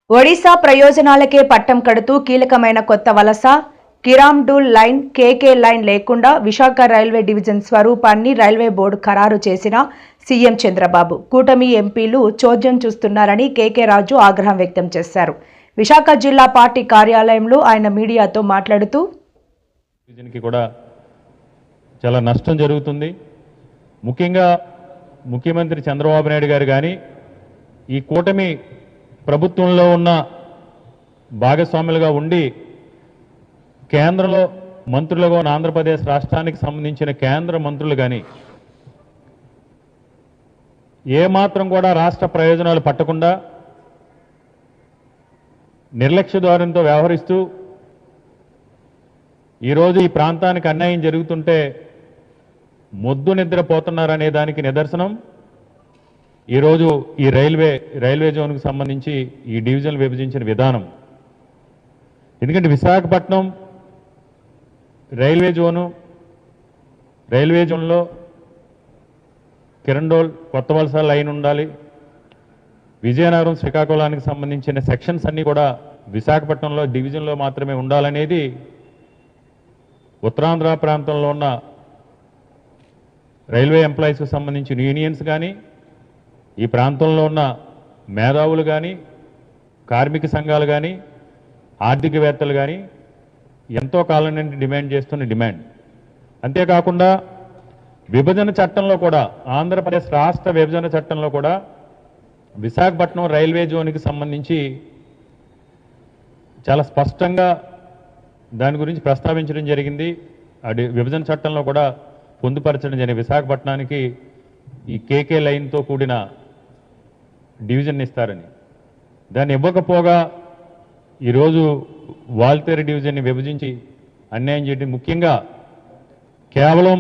ఒడిశా ప్రయోజనాలకే పట్టం కడుతూ కీలకమైన కొత్త వలస కిరామ్డూల్ లైన్ కేకే లైన్ లేకుండా విశాఖ రైల్వే డివిజన్ స్వరూపాన్ని రైల్వే బోర్డు ఖరారు చేసిన సీఎం చంద్రబాబు కూటమి ఎంపీలు చోద్యం చూస్తున్నారని కేకే రాజు ఆగ్రహం వ్యక్తం చేశారు. విశాఖ జిల్లా పార్టీ కార్యాలయంలో ఆయన మీడియాతో మాట్లాడుతూ డివిజన్కి కూడా చాలా నష్టం జరుగుతుంది. ముఖ్యంగా ముఖ్యమంత్రి చంద్రబాబు నాయుడు గారు కానీ ఈ కూటమి ప్రభుత్వంలో ఉన్న భాగస్వాములుగా ఉండి కేంద్రంలో మంత్రులుగా ఉన్న ఆంధ్రప్రదేశ్ రాష్ట్రానికి సంబంధించిన కేంద్ర మంత్రులు కానీ ఏమాత్రం కూడా రాష్ట్ర ప్రయోజనాలు పట్టకుండా నిర్లక్ష్య ధోరణితో వ్యవహరిస్తూ ఈరోజు ఈ ప్రాంతానికి అన్యాయం జరుగుతుంటే మొద్దు నిద్రపోతున్నారనే దానికి నిదర్శనం ఈరోజు ఈ రైల్వే జోన్కు సంబంధించి ఈ డివిజన్లు విభజించిన విధానం. ఎందుకంటే విశాఖపట్నం రైల్వే జోన్లో కిరండోల్ కొత్త వలస లైన్ ఉండాలి. విజయనగరం శ్రీకాకుళానికి సంబంధించిన సెక్షన్స్ అన్నీ కూడా విశాఖపట్నంలో డివిజన్లో మాత్రమే ఉండాలనేది ఉత్తరాంధ్ర ప్రాంతంలో ఉన్న రైల్వే ఎంప్లాయీస్కి సంబంధించిన యూనియన్స్ కానీ ఈ ప్రాంతంలో ఉన్న మేధావులు కానీ కార్మిక సంఘాలు కానీ ఆర్థికవేత్తలు కానీ ఎంతో కాలం నుండి డిమాండ్ చేస్తున్న డిమాండ్. అంతేకాకుండా విభజన చట్టంలో కూడా ఆంధ్రప్రదేశ్ రాష్ట్ర విభజన చట్టంలో కూడా విశాఖపట్నం రైల్వే జోన్కి సంబంధించి చాలా స్పష్టంగా దాని గురించి ప్రస్తావించడం జరిగింది. అది విభజన చట్టంలో కూడా పొందుపరచడం జరిగింది. విశాఖపట్నానికి ఈ కేకే లైన్తో కూడిన డివిజన్ ఇస్తారని. దాన్ని ఇవ్వకపోగా ఈరోజు వాల్తేరు డివిజన్ని విభజించి అన్యాయం చేయడం, ముఖ్యంగా కేవలం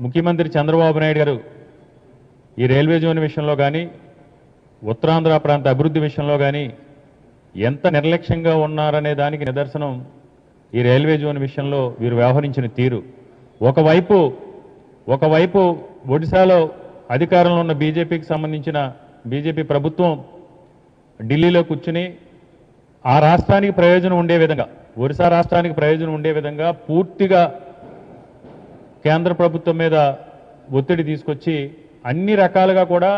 ముఖ్యమంత్రి చంద్రబాబు నాయుడు గారు ఈ రైల్వే జోన్ విషయంలో కానీ ఉత్తరాంధ్ర ప్రాంత అభివృద్ధి విషయంలో కానీ ఎంత నిర్లక్ష్యంగా ఉన్నారనే దానికి నిదర్శనం ఈ రైల్వే జోన్ విషయంలో వీరు వ్యవహరించిన తీరు. ఒకవైపు ఒడిశాలో అధికారంలో ఉన్న బీజేపీ ప్రభుత్వం ఢిల్లీలో కూర్చుని ఆ రాష్ట్రానికి ప్రయోజనం ఉండే విధంగా, ఒరిస్సా రాష్ట్రానికి ప్రయోజనం ఉండే విధంగా పూర్తిగా కేంద్ర ప్రభుత్వం మీద ఒత్తిడి తీసుకొచ్చి అన్ని రకాలుగా కూడా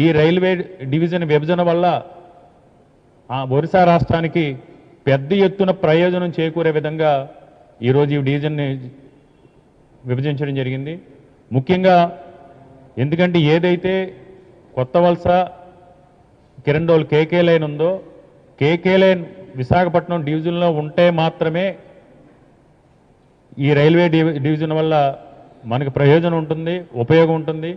ఈ రైల్వే డివిజన్ విభజన వల్ల ఆ ఒరిస్సా రాష్ట్రానికి పెద్ద ఎత్తున ప్రయోజనం చేకూరే విధంగా ఈరోజు ఈ డివిజన్ని విభజించడం జరిగింది. ముఖ్యంగా ఎందుకంటే ఏదైతే కొత్త వలస కిరండోల్ కేకే లైన్ ఉందో, కేకే లైన్ విశాఖపట్నం డివిజన్లో ఉంటే మాత్రమే ఈ రైల్వే డివిజన్ వల్ల మనకు ప్రయోజనం ఉంటుంది, ఉపయోగం ఉంటుంది.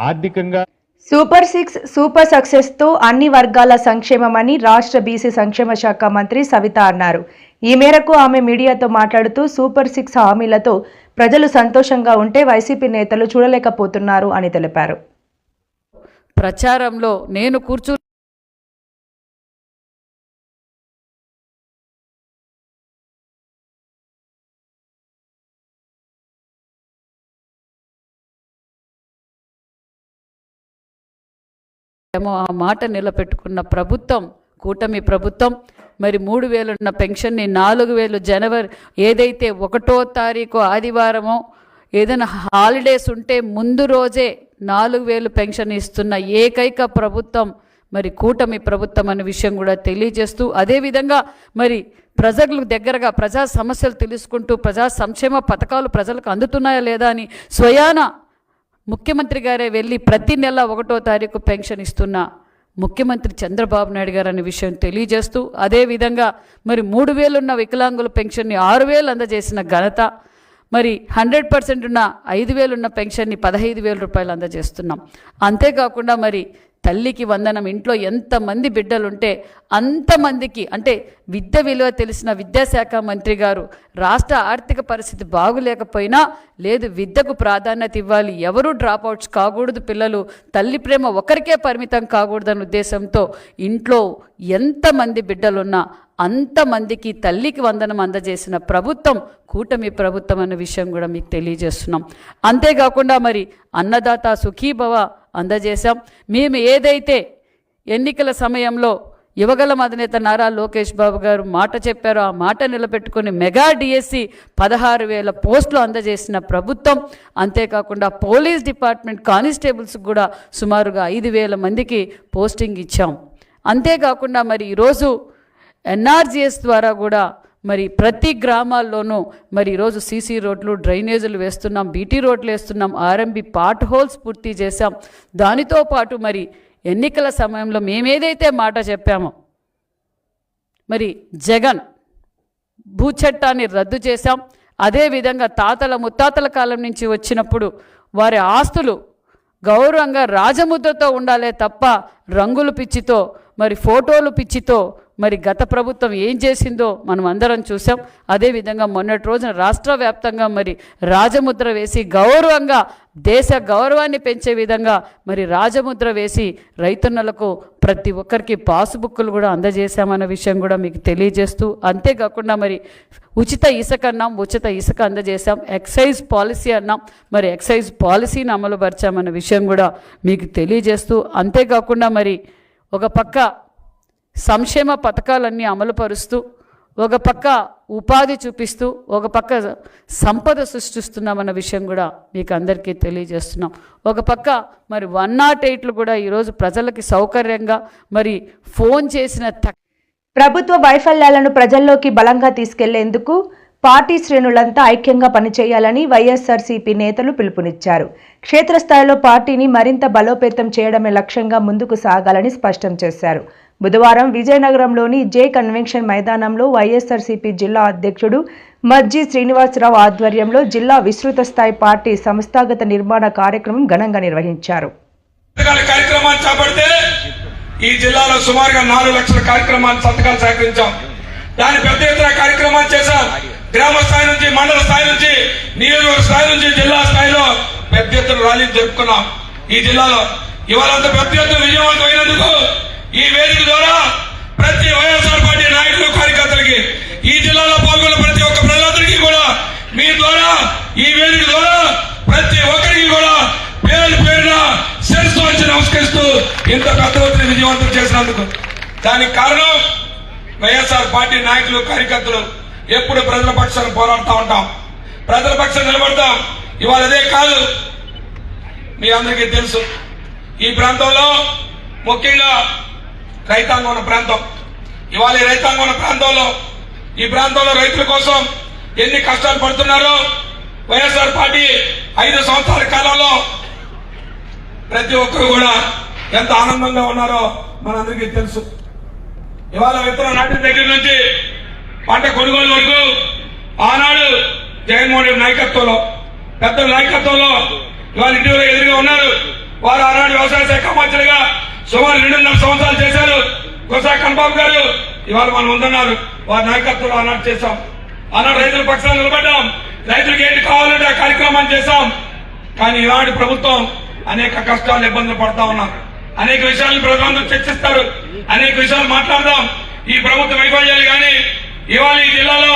ఆర్థికంగా సూపర్ 6 సూపర్ సక్సెస్ తో అన్ని వర్గాల సంక్షేమమని రాష్ట్ర బీసీ సంక్షేమ శాఖ మంత్రి సవిత అన్నారు. ఈ మేరకు ఆమె మీడియాతో మాట్లాడుతూ సూపర్ 6 హామీలతో ప్రజలు సంతోషంగా ఉంటే వైసీపీ నేతలు చూడలేకపోతున్నారు అని తెలిపారు. ప్రచారంలో నేను ఆ మాట నిలబెట్టుకున్న ప్రభుత్వం కూటమి ప్రభుత్వం. మరి 3,000 ఉన్న పెన్షన్ని 4,000 జనవరి ఏదైతే 1వ తారీఖు ఆదివారమో ఏదైనా హాలిడేస్ ఉంటే ముందు రోజే 4,000 పెన్షన్ ఇస్తున్న ఏకైక ప్రభుత్వం మరి కూటమి ప్రభుత్వం అనే విషయం కూడా తెలియజేస్తూ, అదేవిధంగా మరి ప్రజలకు దగ్గరగా ప్రజా సమస్యలు తెలుసుకుంటూ ప్రజా సంక్షేమ పథకాలు ప్రజలకు అందుతున్నాయా లేదా అని స్వయాన ముఖ్యమంత్రి గారే వెళ్ళి ప్రతి నెల 1వ తారీఖు పెన్షన్ ఇస్తున్న ముఖ్యమంత్రి చంద్రబాబు నాయుడు గారు అనే విషయం తెలియజేస్తూ, అదేవిధంగా మరి 3,000 ఉన్న వికలాంగుల పెన్షన్ని 6,000 అందజేసిన ఘనత, మరి 100% ఉన్న 5,000 ఉన్న పెన్షన్ని 15,000 రూపాయలు అందజేస్తున్నాం. అంతేకాకుండా మరి తల్లికి వందనం. ఇంట్లో ఎంతమంది బిడ్డలుంటే అంతమందికి, అంటే విద్య విలువ తెలిసిన విద్యాశాఖ మంత్రి గారు రాష్ట్ర ఆర్థిక పరిస్థితి బాగులేకపోయినా లేదు, విద్యకు ప్రాధాన్యత ఇవ్వాలి, ఎవరూ డ్రాప్అవుట్స్ కాకూడదు, పిల్లలు తల్లి ప్రేమ ఒకరికే పరిమితం కాకూడదన్న ఉద్దేశంతో ఇంట్లో ఎంతమంది బిడ్డలున్నా అంతమందికి తల్లికి వందనం అందజేసిన ప్రభుత్వం కూటమి ప్రభుత్వం అనే విషయం కూడా మీకు తెలియజేస్తున్నాం. అంతేకాకుండా మరి అన్నదాత సుఖీభవ అందజేశాం. మేము ఏదైతే ఎన్నికల సమయంలో యువగలం అధినేత నారా లోకేష్ బాబు గారు మాట చెప్పారో ఆ మాట నిలబెట్టుకుని మెగా డిఎస్సి 16,000 పోస్టులు అందజేసిన ప్రభుత్వం. అంతేకాకుండా పోలీస్ డిపార్ట్మెంట్ కానిస్టేబుల్స్ కూడా సుమారుగా 5,000 మందికి పోస్టింగ్ ఇచ్చాం. అంతేకాకుండా మరి ఈరోజు ఎన్ఆర్జీఎస్ ద్వారా కూడా మరి ప్రతి గ్రామాల్లోనూ మరి ఈరోజు సీసీ రోడ్లు, డ్రైనేజీలు వేస్తున్నాం, బీటీ రోడ్లు వేస్తున్నాం, ఆర్ఎంబి పార్ట్ హోల్స్ పూర్తి చేశాం. దానితో పాటు మరి ఎన్నికల సమయంలో మేమేదైతే మాట చెప్పామో మరి జగన్ భూచట్టాన్ని రద్దు చేశాం. అదేవిధంగా తాతల ముత్తాతల కాలం నుంచి వచ్చినప్పుడు వారి ఆస్తులు గౌరవంగా రాజముద్రతో ఉండాలే తప్ప రంగుల పిచ్చితో మరి ఫోటోలు పిచ్చితో మరి గత ప్రభుత్వం ఏం చేసిందో మనం అందరం చూసాం. అదేవిధంగా మొన్నటి రోజున రాష్ట్ర వ్యాప్తంగా మరి రాజముద్ర వేసి గౌరవంగా దేశ గౌరవాన్ని పెంచే విధంగా మరి రాజముద్ర వేసి రైతన్నలకు ప్రతి ఒక్కరికి పాస్బుక్లు కూడా అందజేశామన్న విషయం కూడా మీకు తెలియజేస్తూ, అంతేకాకుండా మరి ఉచిత ఇసుక అన్నాం, ఉచిత ఇసుక అందజేశాం. ఎక్సైజ్ పాలసీ అన్నాం, మరి ఎక్సైజ్ పాలసీని అమలు పరిచామన్న విషయం కూడా మీకు తెలియజేస్తూ, అంతేకాకుండా మరి ఒక పక్క సంక్షేమ పథకాలన్నీ అమలుపరుస్తూ, ఒక పక్క ఉపాధి చూపిస్తూ, ఒక పక్క సంపద సృష్టిస్తున్నామన్న విషయం కూడా మీకు అందరికీ తెలియజేస్తున్నాం. ఒక పక్క మరి 108లు కూడా ఈరోజు ప్రజలకి సౌకర్యంగా మరి ఫోన్ చేసిన ప్రభుత్వ వైఫల్యాలను ప్రజల్లోకి బలంగా తీసుకెళ్లేందుకు పార్టీ శ్రేణులంతా ఐక్యంగా పనిచేయాలని వైఎస్ఆర్సీపీ నేతలు పిలుపునిచ్చారు. క్షేత్రస్థాయిలో పార్టీని మరింత బలోపేతం చేయడమే లక్ష్యంగా ముందుకు సాగాలని స్పష్టం చేశారు. బుధవారం విజయనగరంలోని జే కన్వెన్షన్ మైదానంలో వైఎస్ఆర్సీపీ జిల్లా అధ్యక్షుడు మజ్జి శ్రీనివాసరావు ఆధ్వర్యంలో జిల్లా విస్తృత స్థాయి పార్టీ సంస్థాగత నిర్మాణ కార్యక్రమం ఘనంగా నిర్వహించారు. ఈ జిల్లాలో సుమారుగా 4 లక్షల కార్యక్రమాలు సంతకాలు సేకరించాం. దాని పెద్ద ఎత్తున కార్యక్రమాలు చేశాం. గ్రామ స్థాయి నుంచి, మండల స్థాయి నుంచి, నియోజకవర్గ స్థాయి నుంచి జిల్లా స్థాయిలో పెద్ద ఎత్తున ర్యాలీలు జరుపుకున్నాం. ఈ జిల్లాలో ఇవాళ అంత పెద్ద ఎత్తున విజయవంతమైనందుకు ఈ వేదిక ద్వారా ప్రతి వైఎస్ఆర్ పార్టీ నాయకులు, కార్యకర్తలకి, ఈ జిల్లాలో పాల్గొన్న ప్రతి ఒక్క ప్రజలందరికీ కూడా మీ ద్వారా, ఈ వేదిక ద్వారా ప్రతి ఒక్కరికి కూడా పేరు పేరున శిరస్సు వంచి నమస్కరిస్తూ ఇంత పెద్ద ఎత్తున విజయవంతం చేసినందుకు. దానికి కారణం వైఎస్ఆర్ పార్టీ నాయకులు, కార్యకర్తలు ఎప్పుడు ప్రజల పక్షాన్ని పోరాడుతూ ఉంటాం, ప్రజల పక్షాన్ని నిలబడతాం. ఇవాళ అదే కాదు, మీ అందరికీ తెలుసు ఈ ప్రాంతంలో ముఖ్యంగా రైతాంగం ఉన్న ప్రాంతం. ఇవాళ ఈ రైతాంగం ఉన్న ప్రాంతంలో, ఈ ప్రాంతంలో రైతుల కోసం ఎన్ని కష్టాలు పడుతున్నారో వైఎస్ఆర్ పార్టీ 5 సంవత్సరాల కాలంలో ప్రతి ఒక్కరు కూడా ఎంత ఆనందంగా ఉన్నారో మనందరికీ తెలుసు. ఇవాళ విత్తనం నాటిన దగ్గర నుంచి పంట కొనుగోలు వరకు ఆనాడు జగన్మోహన్ రెడ్డి నాయకత్వంలో, పెద్దల నాయకత్వంలో ఇవాళ ఇటీవల ఎదురుగా ఉన్నారు. వారు ఆనాడు వ్యవసాయ శాఖ మంత్రిగా సుమారు 2.5 సంవత్సరాలు చేశారు. గుసా కన్బాబు గారు ఇవాళ మనం ముందున్నారు. వారి నాయకత్వంలో ఆనాడు చేశాం. ఆనాడు రైతుల పక్షాన్ని నిలబడ్డాం. రైతులకు ఏంటి కావాలంటే ఆ కార్యక్రమాన్ని చేశాం. కానీ ఈనాడు ప్రభుత్వం అనేక కష్టాలు, ఇబ్బందులు పడతా ఉన్నారు. అనేక విషయాలను ప్రజలందరూ చర్చిస్తారు, అనేక విషయాలు మాట్లాడదాం. ఈ ప్రభుత్వ వైఫల్యాలు కానీ ఇవాళ ఈ జిల్లాలో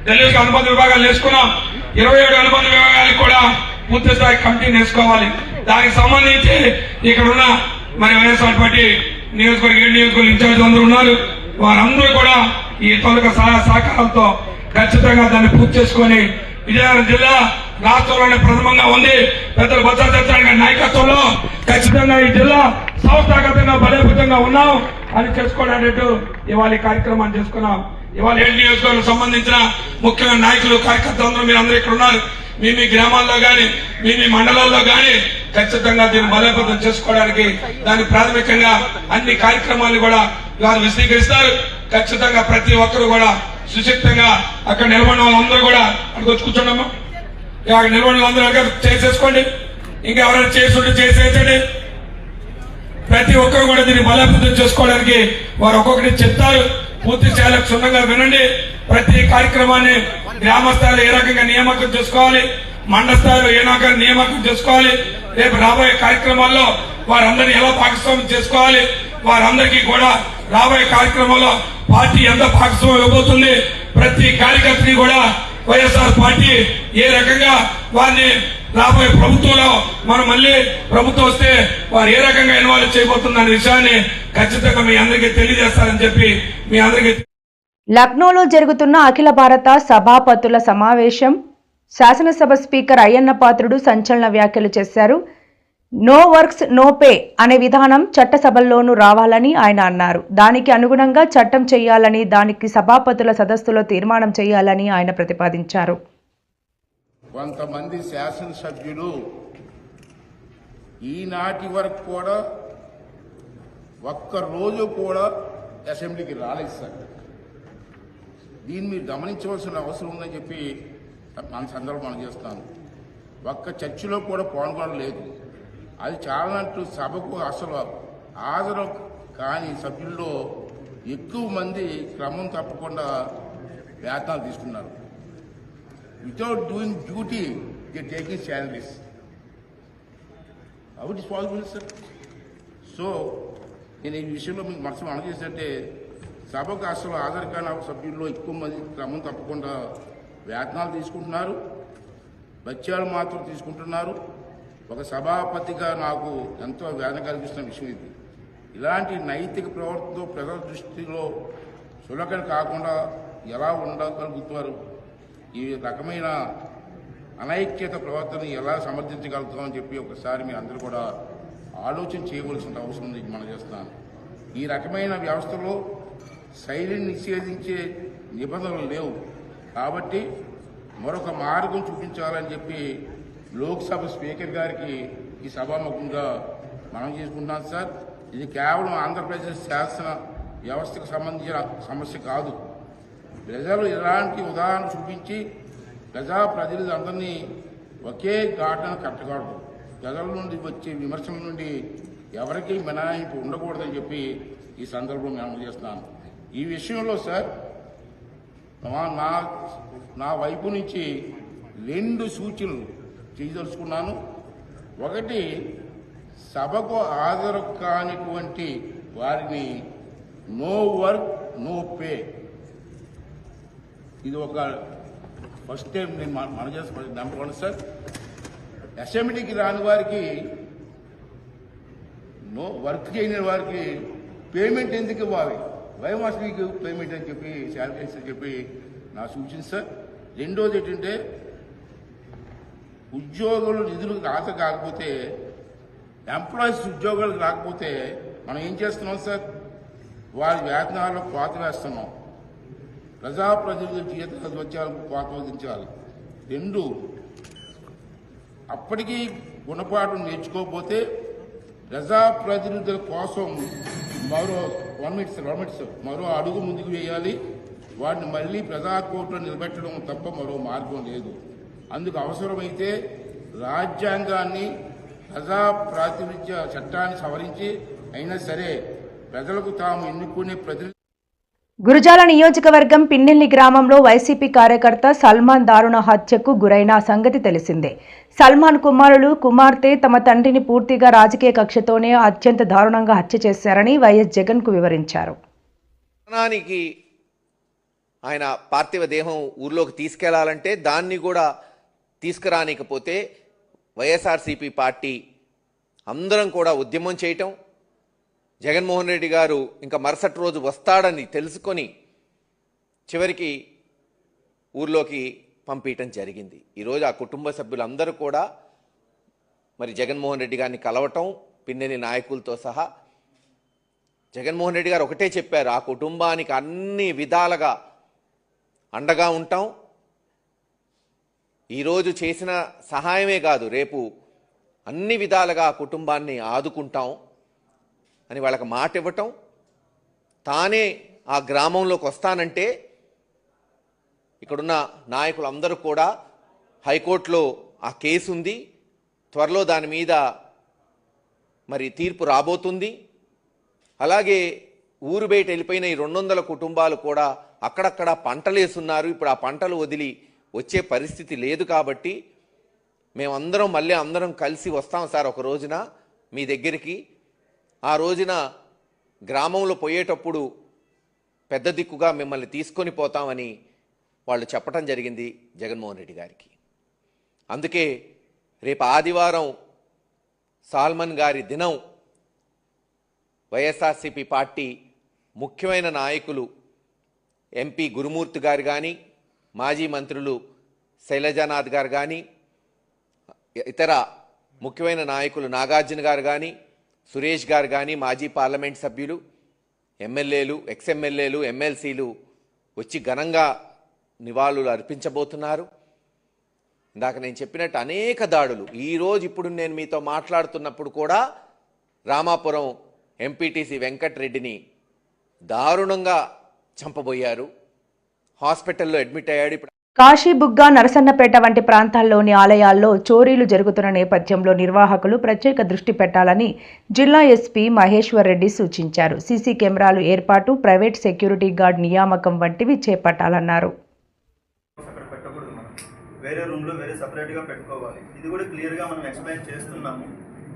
తెలుగు అనుబంధ విభాగాలు వేసుకున్నాం. 27 అనుబంధ విభాగాలకు కూడా పూర్తి స్థాయి కమిటీని వేసుకోవాలి. దానికి సంబంధించి ఇక్కడ ఉన్న మరి వైఎస్ఆర్ పార్టీ నియోజకవర్గ 7 నియోజకవర్గ ఇన్ఛార్జ్ అందరూ ఉన్నారు. వారందరూ కూడా ఈ తొలక సహాయ సహకారాలతో ఖచ్చితంగా దాన్ని పూర్తి చేసుకుని విజయనగరం జిల్లా రాష్ట్రంలోనే ప్రథమంగా ఉంది. పెద్దలు బొత్స సత్యనారాయణ గారి నాయకత్వంలో ఖచ్చితంగా ఈ జిల్లా సంస్థాగతంగా బలోపేతంగా ఉన్నాం అని చేసుకోవడానికి ఇవాళ ఈ కార్యక్రమాన్ని చేసుకున్నాం. ఇవాళ 7 నియోజకవర్గాలకు సంబంధించిన ముఖ్యమైన నాయకులు, కార్యకర్తలు అందరూ మీరు అందరూ ఇక్కడ ఉన్నారు. మీ గ్రామాల్లో కానీ, మీ మండలాల్లో కానీ ఖచ్చితంగా దీన్ని బలోపేతం చేసుకోవడానికి దానికి ప్రాథమికంగా అన్ని కార్యక్రమాలు కూడా ఇవాళ విశదీకరిస్తారు. ఖచ్చితంగా ప్రతి ఒక్కరు కూడా సుశక్తంగా అక్కడ నిలబడిన వాళ్ళందరూ కూడా అక్కడికి వచ్చి కూర్చోండమ్మా. అక్కడ నిలబడిన వాళ్ళందరూ చేసేసుకోండి. ఇంకా ఎవరైనా చేసుంటే చేసేయండి. ప్రతి ఒక్కరు కూడా దీన్ని బలోపేతం చేసుకోవడానికి వారు ఒక్కొక్కటి చెప్తారు. పూర్తి స్థాయిలో క్షుణ్ణంగా వినండి. ప్రతి కార్యక్రమాన్ని గ్రామ స్థాయిలో ఏ రకంగా నియామకం చేసుకోవాలి, మండల స్థాయిలో ఏ రకంగా నియామకం చేసుకోవాలి, రేపు రాబోయే కార్యక్రమాల్లో వారందరినీ ఎలా భాగస్వామ్యం చేసుకోవాలి, వారందరికీ కూడా రాబోయే కార్యక్రమంలో పార్టీ ఎంత భాగస్వామ్యం ఇవ్వబోతుంది, ప్రతి కార్యకర్తని కూడా వైఎస్ఆర్ పార్టీ ఏ రకంగా వారిని రాబోయే ప్రభుత్వంలో మనం మళ్ళీ ప్రభుత్వం వస్తే వారు ఏ రకంగా ఇన్వాల్వ్ చేయబోతుందనే విషయాన్ని ఖచ్చితంగా మీ అందరికీ తెలియజేస్తారని చెప్పి మీ అందరికీ. లక్నోలో జరుగుతున్న అఖిల భారత సభాపతుల సమావేశం శాసనసభ స్పీకర్ అయ్యన్న పాత్రుడు సంచలన వ్యాఖ్యలు చేశారు. నో వర్క్స్ నో పే అనే విధానం చట్టసభల్లోనూ రావాలని ఆయన అన్నారు. దానికి అనుగుణంగా చట్టం చేయాలని, దానికి సభాపతుల సదస్సులో తీర్మానం చేయాలని ఆయన ప్రతిపాదించారు. కొంతమంది శాసనసభ్యులు ఈనాటి వరకు కూడా ఒక్కరోజు కూడా అసెంబ్లీకి రాలేదు సార్. దీన్ని మీరు గమనించవలసిన అవసరం ఉందని చెప్పి మన సందర్భం చేస్తాను. ఒక్క చర్చలో కూడా పాల్గొనలేదు. అది చాలానట్టు సభకు అసలు హాజరు కాని సభ్యుల్లో ఎక్కువ మంది క్రమం తప్పకుండా వేతనాలు తీసుకున్నారు. Without doing duty they taking salaries. How it is possible sir? So నేను ఈ విషయంలో మీకు మనసు అందజేసినట్టే, సభకు అసలు హాజరు కాని సభ్యుల్లో ఎక్కువ మంది క్రమం తప్పకుండా వేతనాలు తీసుకుంటున్నారు, బత్యాలు మాత్రం తీసుకుంటున్నారు. ఒక సభాపతిగా నాకు ఎంతో వేదన కలిగిస్తున్న విషయం ఇది. ఇలాంటి నైతిక ప్రవర్తనతో ప్రజల దృష్టిలో సులకన కాకుండా ఎలా ఉండగలుగుతారు? ఈ రకమైన అనైక్యత ప్రవర్తన ఎలా సమర్థించగలుగుతామని చెప్పి ఒకసారి మీ అందరూ కూడా ఆలోచన చేయవలసిన అవసరం ఉంది. మనం చేస్తున్నాను. ఈ రకమైన వ్యవస్థలో శైలిని నిషేధించే నిబంధనలు లేవు కాబట్టి మరొక మార్గం చూపించాలని చెప్పి లోక్సభ స్పీకర్ గారికి ఈ సభాముఖంగా మనం చేసుకుంటున్నాం సార్. ఇది కేవలం ఆంధ్రప్రదేశ్ శాసన వ్యవస్థకు సంబంధించిన సమస్య కాదు. ప్రజలు ఇలాంటి ఉదాహరణ చూపించి ప్రజలందరినీ ఒకే ఘాటను కట్టకూడదు. ప్రజల నుండి వచ్చే విమర్శల నుండి ఎవరికీ మినహాయింపు ఉండకూడదని చెప్పి ఈ సందర్భంగా అమలు చేస్తున్నాను. ఈ విషయంలో సార్ నా వైపు నుంచి 2 సూచనలు చేయదలుచుకున్నాను. ఒకటి, సభకు హాజరు కానిటువంటి వారిని నో వర్క్ నో పే, ఇది ఒక ఫస్ట్ టైం నేను మన చేసి నమ్మకం సార్. అసెంబ్లీకి రాని వారికి, నో వర్క్ చేయని వారికి పేమెంట్ ఎందుకు ఇవ్వాలి? వై మస్ట్ బి పేమెంట్ అని చెప్పి, శాలరీస్ అని చెప్పి నా సూచన సార్. రెండోది ఏంటంటే, ఉద్యోగులు నిధులకు రాత కాకపోతే, ఎంప్లాయీస్ ఉద్యోగాలకు రాకపోతే మనం ఏం చేస్తున్నాం సార్? వారి వేతనాల్లో కోత వేస్తున్నాం. ప్రజాప్రతినిధుల జీతాలకు కోత విధించాలి. 2, అప్పటికీ గుణపాఠం నేర్చుకోకపోతే ప్రజాప్రతినిధుల కోసం మరో 1 minute మరో అడుగు ముందుకు వేయాలి. వాటిని మళ్లీ ప్రజాకోర్టులో నిలబెట్టడం తప్ప మరో మార్గం లేదు. అందుకు అవసరమైతే రాజ్యాంగాన్ని, ప్రజాప్రాతినిధ్య చట్టాన్ని సవరించి అయినా సరే ప్రజలకు తాము ఎన్నుకునే ప్రతినిధి. గురజాల నియోజకవర్గం పిన్నెల్లి గ్రామంలో వైసీపీ కార్యకర్త సల్మాన్ దారుణ హత్యకు గురైన సంగతి తెలిసిందే. సల్మాన్ కుమార్తె తమ తండ్రిని పూర్తిగా రాజకీయ కక్షతోనే అత్యంత దారుణంగా హత్య చేశారని వైఎస్ జగన్ కు వివరించారు. ఆయన పార్థివ దేహం ఊర్లోకి తీసుకెళ్లాలంటే దాన్ని కూడా తీసుకురానికపోతే వైఎస్ఆర్సీపీ పార్టీ అందరం కూడా ఉద్యమం చేయటం, జగన్మోహన్ రెడ్డి గారు ఇంకా మరుసటి రోజు వస్తాడని తెలుసుకొని చివరికి ఊర్లోకి పంపించడం జరిగింది. ఈరోజు ఆ కుటుంబ సభ్యులందరూ కూడా మరి జగన్మోహన్ రెడ్డి గారిని కలవటం, పిన్నెల్లి నాయకులతో సహా. జగన్మోహన్ రెడ్డి గారు ఒకటే చెప్పారు, ఆ కుటుంబానికి అన్ని విధాలుగా అండగా ఉంటాం, ఈరోజు చేసిన సహాయమే కాదు రేపు అన్ని విధాలుగా ఆ కుటుంబాన్ని ఆదుకుంటాం అని వాళ్ళకి మాట ఇవ్వటం. తానే ఆ గ్రామంలోకి వస్తానంటే ఇక్కడున్న నాయకులందరూ కూడా హైకోర్టులో ఆ కేసు ఉంది, త్వరలో దాని మీద మరి తీర్పు రాబోతుంది. అలాగే ఊరు బయట వెళ్ళిపోయిన ఈ 200 కుటుంబాలు కూడా అక్కడక్కడ పంటలు వేస్తున్నారు. ఇప్పుడు ఆ పంటలు వదిలి వచ్చే పరిస్థితి లేదు. కాబట్టి మేమందరం మళ్ళీ అందరం కలిసి వస్తాం సార్ ఒక రోజున మీ దగ్గరికి. ఆ రోజున గ్రామంలో పోయేటప్పుడు పెద్ద దిక్కుగా మిమ్మల్ని తీసుకొని పోతామని వాళ్ళు చెప్పడం జరిగింది జగన్మోహన్ రెడ్డి గారికి. అందుకే రేపు ఆదివారం సాల్మన్ గారి దినం. వైఎస్ఆర్సీపీ పార్టీ ముఖ్యమైన నాయకులు ఎంపీ గురుమూర్తి గారు కానీ, మాజీ మంత్రులు శైలజానాథ్ గారు కానీ, ఇతర ముఖ్యమైన నాయకులు నాగార్జున గారు కానీ, సురేష్ గారు కానీ, మాజీ పార్లమెంట్ సభ్యులు, ఎమ్మెల్యేలు, ఎక్స్ఎమ్మెల్యేలు, ఎమ్మెల్సీలు వచ్చి ఘనంగా నివాళులు అర్పించబోతున్నారు. ఇందాక నేను చెప్పినట్టు అనేక దాడులు ఈరోజు ఇప్పుడు నేను మీతో మాట్లాడుతున్నప్పుడు కూడా రామాపురం ఎంపీటీసీ వెంకటరెడ్డిని దారుణంగా చంపబోయారు. హాస్పిటల్లో అడ్మిట్ అయ్యాడు. ఇప్పుడు కాశీబుగ్గ, నరసన్నపేట వంటి ప్రాంతాల్లోని ఆలయాల్లో చోరీలు జరుగుతున్న నేపథ్యంలో నిర్వాహకులు ప్రత్యేక దృష్టి పెట్టాలని జిల్లా ఎస్పీ మహేశ్వర్ రెడ్డి సూచించారు. సీసీ కెమెరాలు ఏర్పాటు, ప్రైవేట్ సెక్యూరిటీ గార్డ్ నియామకం వంటివి చేపట్టాలన్నారు. వేరే రూమ్లో వేరే సపరేట్గా పెట్టుకోవాలి. ఇది కూడా క్లియర్గా మనం ఎక్స్ప్లెయిన్ చేస్తున్నాము.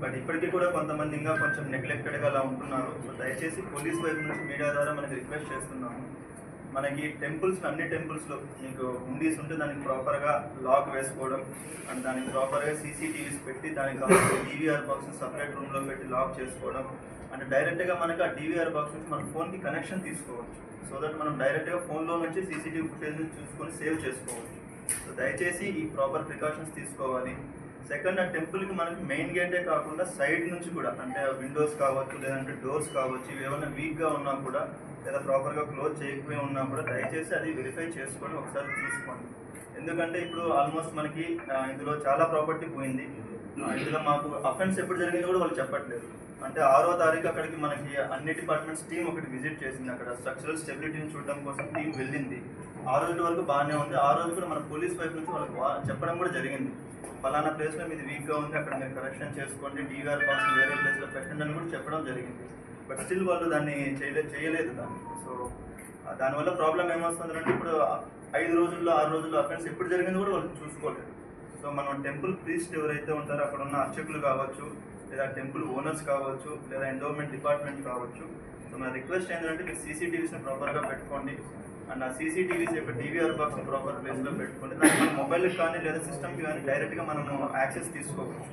బట్ ఇప్పటికీ కూడా కొంతమంది ఇంకా కొంచెం నెగ్లెక్టెడ్గా అలా ఉంటున్నారు. సో దయచేసి పోలీస్ వైపు నుంచి మీడియా ద్వారా మనకి రిక్వెస్ట్ చేస్తున్నాము. మనకి టెంపుల్స్, అన్ని టెంపుల్స్లో మీకు హుండీస్ ఉంటే దానికి ప్రాపర్గా లాక్ వేసుకోవడం అండ్ దానికి ప్రాపర్గా సీసీటీవీస్ పెట్టి దానికి కావాల్సిన డీవీఆర్ బాక్స్ సపరేట్ రూమ్లో పెట్టి లాక్ చేసుకోవడం అండ్ డైరెక్ట్గా మనకి ఆ డీవీఆర్ బాక్స్ నుంచి మన ఫోన్కి కనెక్షన్ తీసుకోవచ్చు. సో దట్ మనం డైరెక్ట్గా ఫోన్లో నుంచి సీసీటీవీ ఫుటేజ్ చూసుకొని సేవ్ చేసుకోవచ్చు. సో దయచేసి ఈ ప్రాపర్ ప్రికాషన్స్ తీసుకోవాలి. సెకండ్, ఆ టెంపుల్కి మనకి మెయిన్ గేటే కాకుండా సైడ్ నుంచి కూడా, అంటే విండోస్ కావచ్చు లేదంటే డోర్స్ కావచ్చు, ఇవి ఏమైనా వీక్గా ఉన్నా కూడా లేదా ప్రాపర్గా క్లోజ్ చేయకపోయి ఉన్నా కూడా దయచేసి అది వెరిఫై చేసుకొని ఒకసారి చూసుకోండి. ఎందుకంటే ఇప్పుడు ఆల్మోస్ట్ మనకి ఇందులో చాలా ప్రాపర్టీ పోయింది. ఇందులో మాకు అఫెన్స్ ఎప్పుడు జరిగింది కూడా వాళ్ళు చెప్పట్లేదు. అంటే 6వ తారీఖు అక్కడికి మనకి అన్ని డిపార్ట్మెంట్స్ టీం ఒకటి విజిట్ చేసింది. అక్కడ స్ట్రక్చరల్ స్టెబిలిటీని చూడడం కోసం టీం వెళ్ళింది. ఆ రోజు వరకు బాగానే ఉంది. ఆ రోజు కూడా మన పోలీస్ వైపు నుంచి వాళ్ళకి చెప్పడం కూడా జరిగింది. ఫలానా ప్లేస్లో మీది వీక్గా ఉంది, అక్కడ మీరు కరెక్షన్ చేసుకోండి, డీవీఆర్ బాక్స్ వేరే ప్లేస్లో పెట్టండి అని కూడా చెప్పడం జరిగింది. బట్ స్టిల్ వాళ్ళు దాన్ని చేయలేదు దాన్ని. సో దానివల్ల ప్రాబ్లం ఏమొస్తుందంటే ఇప్పుడు 5 రోజుల్లో 6 రోజుల్లో అఫెన్స్ ఎప్పుడు జరిగింది కూడా వాళ్ళు చూసుకోలేదు. సో మనం టెంపుల్ ప్రీస్ట్ ఎవరైతే ఉంటారో అక్కడ ఉన్న అర్చకులు కావచ్చు, లేదా టెంపుల్ ఓనర్స్ కావచ్చు, లేదా ఎండోమెంట్ డిపార్ట్మెంట్ కావచ్చు, సో మన రిక్వెస్ట్ ఏంటంటే మీరు సీసీటీవీస్ని ప్రాపర్గా పెట్టుకోండి అండ్ ఆ సీసీటీవీస్ యొక్క డీవీఆర్ బాక్స్ని ప్రాపర్ ప్లేస్లో పెట్టుకోండి. దానికి మన మొబైల్కి కానీ లేదా సిస్టమ్కి కానీ డైరెక్ట్గా మనము యాక్సెస్ తీసుకోవచ్చు.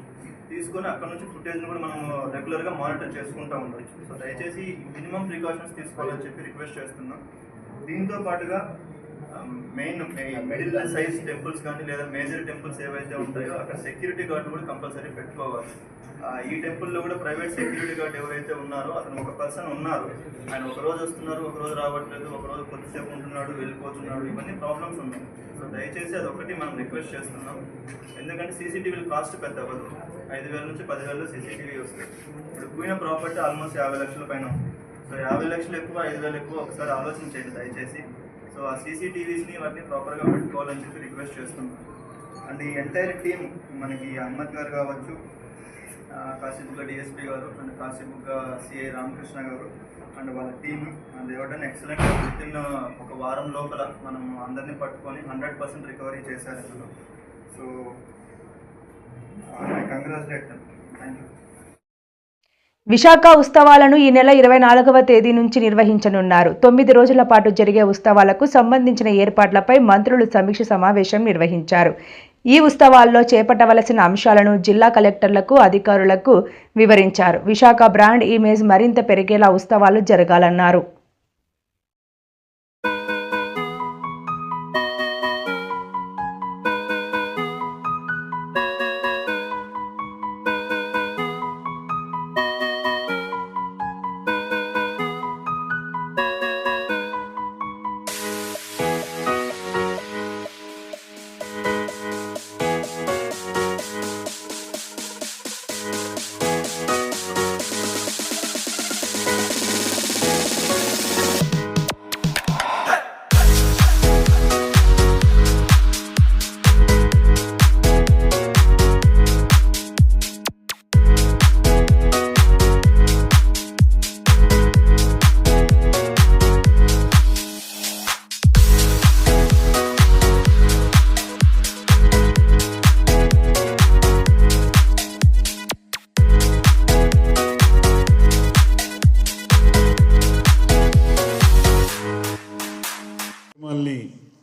తీసుకొని అక్కడ నుంచి ఫుటేజ్ని కూడా మనం రెగ్యులర్గా మానిటర్ చేసుకుంటూ ఉండొచ్చు. సో దయచేసి మినిమం ప్రికాషన్స్ తీసుకోవాలని చెప్పి రిక్వెస్ట్ చేస్తున్నాం. దీంతో పాటుగా మెయిన్ మిడిల్ సైజ్ టెంపుల్స్ కానీ లేదా మేజర్ టెంపుల్స్ ఏవైతే ఉంటాయో అక్కడ సెక్యూరిటీ గార్డు కూడా కంపల్సరీ పెట్టుకోవాలి. ఈ టెంపుల్లో కూడా ప్రైవేట్ సెక్యూరిటీ గార్డ్ ఎవరైతే ఉన్నారో అతను ఒక పర్సన్ ఉన్నారు. ఆయన ఒక రోజు వస్తున్నారు, ఒక రోజు రావట్లేదు, ఒక రోజు కొద్దిసేపు ఉంటున్నాడు, వెళ్ళిపోతున్నాడు, ఇవన్నీ ప్రాబ్లమ్స్ ఉన్నాయి. సో దయచేసి అదొకటి మనం రిక్వెస్ట్ చేస్తున్నాం. ఎందుకంటే సీసీటీవీలు కాస్ట్ పెద్ద అవ్వదు. 5,000 నుంచి 10,000 సీసీటీవీ వస్తుంది. ఇప్పుడు పోయిన ప్రాపర్టీ ఆల్మోస్ట్ 50 లక్షల పైన ఉంది. సో 50 లక్షలు ఎక్కువ, 5,000 ఎక్కువ, ఒకసారి ఆలోచించండి దయచేసి. సో ఆ సీసీటీవీస్ని వాటిని ప్రాపర్గా పెట్టుకోవాలని చెప్పి రిక్వెస్ట్ చేస్తున్నాం. అండ్ ఈ ఎంటైర్ టీమ్ మనకి అహ్మద్ గారు కావచ్చు, కాశీబుగ్గ డిఎస్పీ గారు అండ్ కాశీబుగ్గ సిఐ రామకృష్ణ గారు అండ్ వాళ్ళ టీమ్ అండ్ ఎవరైనా ఎక్సలెంట్ విత్ ఇన్ ఒక వారం లోపల మనం అందరినీ పట్టుకొని 100% రికవరీ చేశారు ఇందులో. So I congratulate them. Thank you. Visakha ఉత్సవాలను ఈ నెల 24వ తేదీ నుంచి నిర్వహించనున్నారు. 9 రోజుల పాటు జరిగే ఉత్సవాలకు సంబంధించిన ఏర్పాట్లపై మంత్రులు సమీక్ష సమావేశం నిర్వహించారు. ఈ ఉత్సవాల్లో చేపట్టవలసిన అంశాలను జిల్లా కలెక్టర్లకు, అధికారులకు వివరించారు. విశాఖ బ్రాండ్ ఇమేజ్ మరింత పెరిగేలా ఉత్సవాలు జరగాలన్నారు.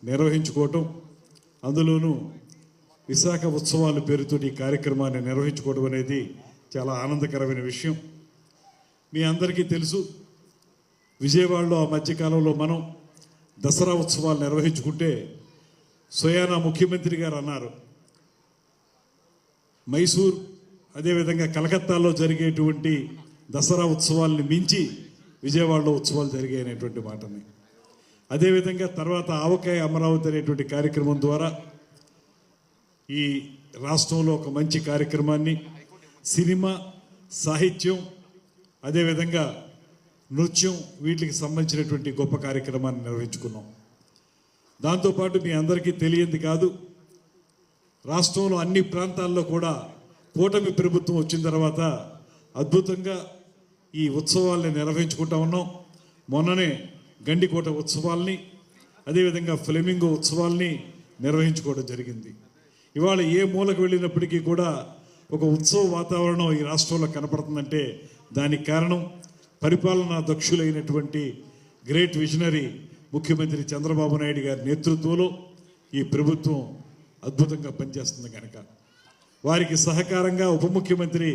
నిర్వహించుకోవటం, అందులోనూ విశాఖ ఉత్సవాల పేరుతో ఈ కార్యక్రమాన్ని నిర్వహించుకోవడం అనేది చాలా ఆనందకరమైన విషయం. మీ అందరికీ తెలుసు, విజయవాడలో ఆ మధ్యకాలంలో మనం దసరా ఉత్సవాలు నిర్వహించుకుంటే స్వయానా ముఖ్యమంత్రి గారు అన్నారు, మైసూర్ అదేవిధంగా కలకత్తాలో జరిగేటువంటి దసరా ఉత్సవాల్ని మించి విజయవాడలో ఉత్సవాలు జరిగాయనేటువంటి మాటని. అదేవిధంగా తర్వాత ఆవకాయ అమరావతి అనేటువంటి కార్యక్రమం ద్వారా ఈ రాష్ట్రంలో ఒక మంచి కార్యక్రమాన్ని, సినిమా, సాహిత్యం, అదేవిధంగా నృత్యం, వీటికి సంబంధించినటువంటి గొప్ప కార్యక్రమాన్ని నిర్వహించుకున్నాం. దాంతోపాటు మీ అందరికీ తెలియంది కాదు, రాష్ట్రంలో అన్ని ప్రాంతాల్లో కూడా కూటమి ప్రభుత్వం వచ్చిన తర్వాత అద్భుతంగా ఈ ఉత్సవాల్ని నిర్వహించుకుంటా ఉన్నాం. మొన్ననే గండికోట ఉత్సవాల్ని, అదేవిధంగా ఫ్లెమింగో ఉత్సవాల్ని నిర్వహించుకోవడం జరిగింది. ఇవాళ ఏ మూలకు వెళ్ళినప్పటికీ కూడా ఒక ఉత్సవ వాతావరణం ఈ రాష్ట్రంలో కనపడుతుందంటే దానికి కారణం పరిపాలనా దక్షులైనటువంటి గ్రేట్ విజనరీ ముఖ్యమంత్రి చంద్రబాబు నాయుడు గారి నేతృత్వంలో ఈ ప్రభుత్వం అద్భుతంగా పనిచేస్తుంది కనుక వారికి సహకారంగా ఉప ముఖ్యమంత్రి